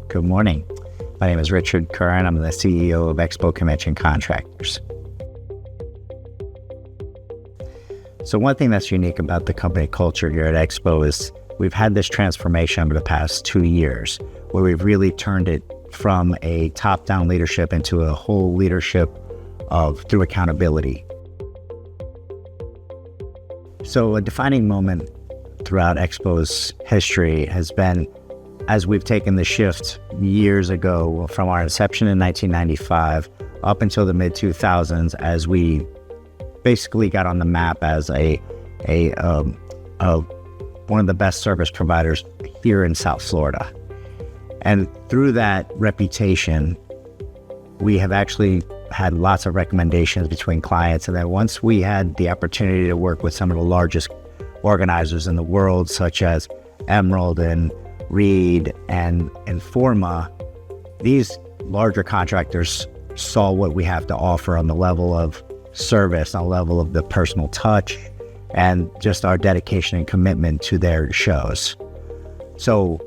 Good morning. My name is Richard Curran. I'm the CEO of Expo Convention Contractors. So one thing that's unique about the company culture here at Expo is we've had this transformation over the past 2 years where we've really turned it from a top-down leadership into a whole leadership through accountability. So a defining moment throughout Expo's history has been as we've taken the shift years ago from our inception in 1995 up until the mid-2000s as we basically got on the map as one of the best service providers here in South Florida. And through that reputation, we have actually had lots of recommendations between clients. And then once we had the opportunity to work with some of the largest organizers in the world, such as Emerald and Reed and Informa, these larger contractors saw what we have to offer on the level of service, on the level of the personal touch, and just our dedication and commitment to their shows. So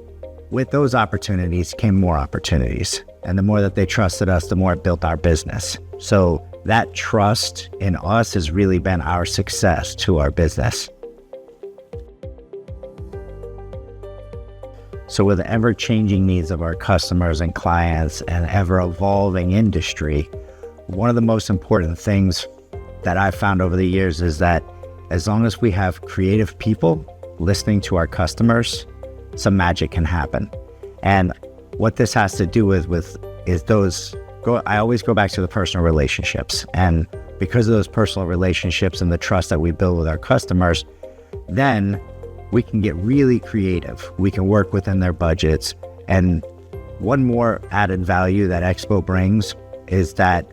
with those opportunities came more opportunities. And the more that they trusted us, the more it built our business. So that trust in us has really been our success to our business. So with the ever-changing needs of our customers and clients and ever-evolving industry, one of the most important things that I've found over the years is that as long as we have creative people listening to our customers, some magic can happen. And what this has to do with is I always go back to the personal relationships. And because of those personal relationships and the trust that we build with our customers, then we can get really creative. We can work within their budgets. And one more added value that Expo brings is that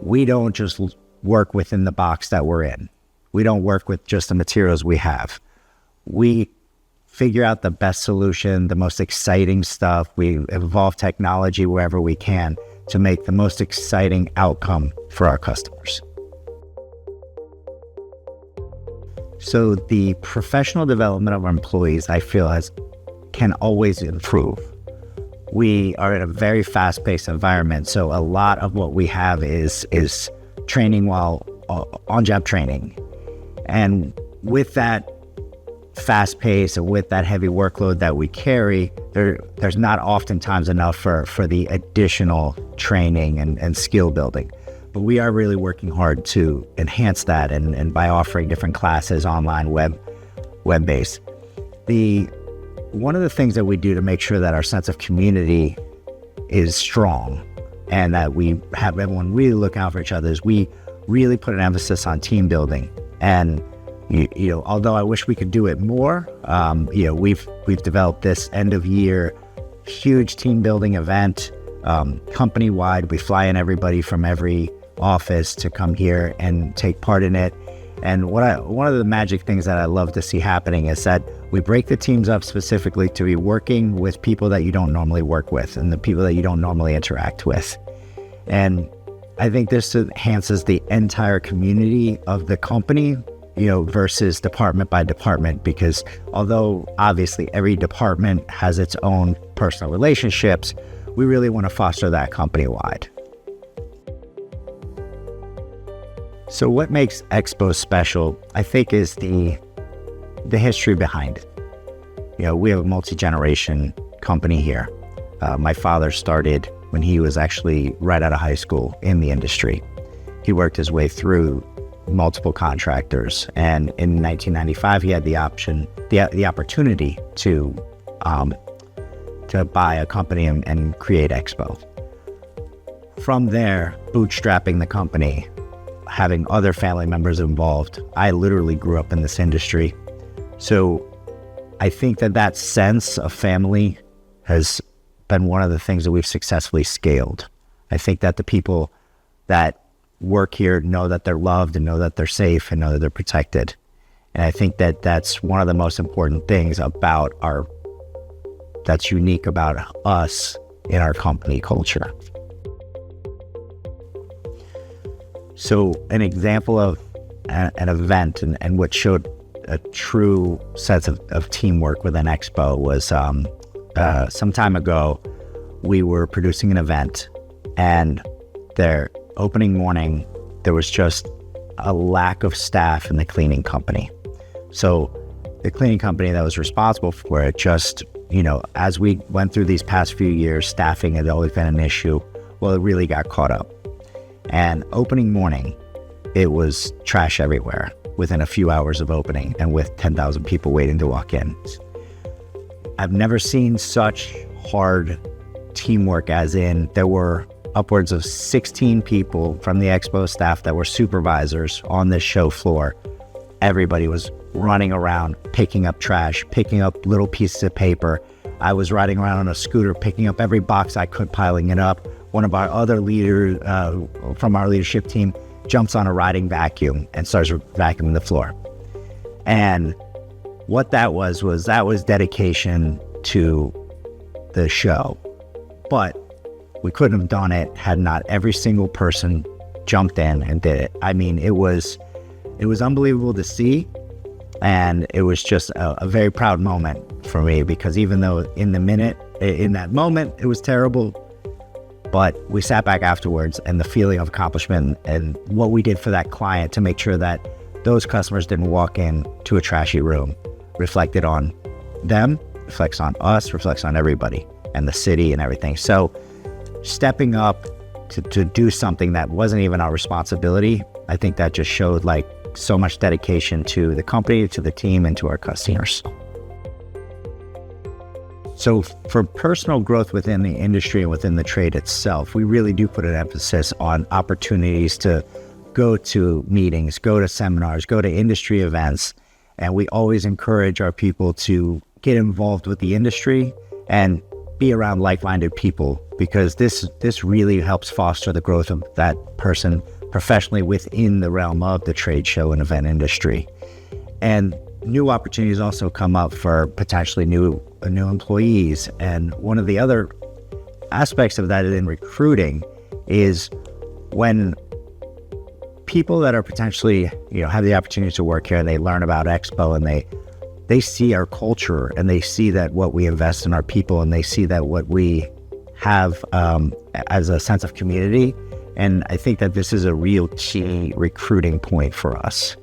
we don't just work within the box that we're in. We don't work with just the materials we have. We figure out the best solution, the most exciting stuff. We evolve technology wherever we can to make the most exciting outcome for our customers. So the professional development of our employees, I feel, can always improve. We are in a very fast-paced environment, so a lot of what we have is training while on-job training. And with that fast pace and with that heavy workload that we carry, there's not oftentimes enough for the additional training and skill building. But we are really working hard to enhance that and by offering different classes online, web-based. One of the things that we do to make sure that our sense of community is strong and that we have everyone really look out for each other is we really put an emphasis on team building. And although I wish we could do it more, we've developed this end of year huge team building event, company wide. We fly in everybody from every office to come here and take part in it. And one of the magic things that I love to see happening is that we break the teams up specifically to be working with people that you don't normally work with and the people that you don't normally interact with. And I think this enhances the entire community of the company, versus department by department, because although obviously every department has its own personal relationships, we really want to foster that company-wide. So what makes Expo special, I think, is the history behind it. We have a multi-generation company here. My father started when he was actually right out of high school in the industry. He worked his way through multiple contractors, and in 1995 he had the opportunity to buy a company and create Expo. From there, bootstrapping the company, having other family members involved. I literally grew up in this industry. So I think that sense of family has been one of the things that we've successfully scaled. I think that the people that work here know that they're loved and know that they're safe and know that they're protected. And I think that that's one of the most important things that's unique about us in our company culture. So an example of an event and what showed a true sense of teamwork within Expo was some time ago, we were producing an event, and their opening morning, there was just a lack of staff in the cleaning company. So the cleaning company that was responsible for it just, as we went through these past few years, staffing had always been an issue. Well, it really got caught up. And opening morning, it was trash everywhere within a few hours of opening, and with 10,000 people waiting to walk in. I've never seen such hard teamwork, as in there were upwards of 16 people from the Expo staff that were supervisors on this show floor. Everybody was running around, picking up trash, picking up little pieces of paper. I was riding around on a scooter, picking up every box I could, piling it up. One of our other leaders from our leadership team jumps on a riding vacuum and starts vacuuming the floor. And what that was dedication to the show. But we couldn't have done it had not every single person jumped in and did it. I mean, it was unbelievable to see, and it was just a very proud moment for me, because even though in that moment, it was terrible, but we sat back afterwards, and the feeling of accomplishment and what we did for that client to make sure that those customers didn't walk in to a trashy room reflected on them, reflects on us, reflects on everybody and the city and everything. So stepping up to do something that wasn't even our responsibility, I think that just showed like so much dedication to the company, to the team, and to our customers. So for personal growth within the industry and within the trade itself, we really do put an emphasis on opportunities to go to meetings, go to seminars, go to industry events. And we always encourage our people to get involved with the industry and be around like-minded people, because this really helps foster the growth of that person professionally within the realm of the trade show and event industry. And new opportunities also come up for potentially new employees. And one of the other aspects of that in recruiting is when people that are potentially, have the opportunity to work here, and they learn about Expo, and they see our culture, and they see that what we invest in our people, and they see that what we have as a sense of community. And I think that this is a real key recruiting point for us.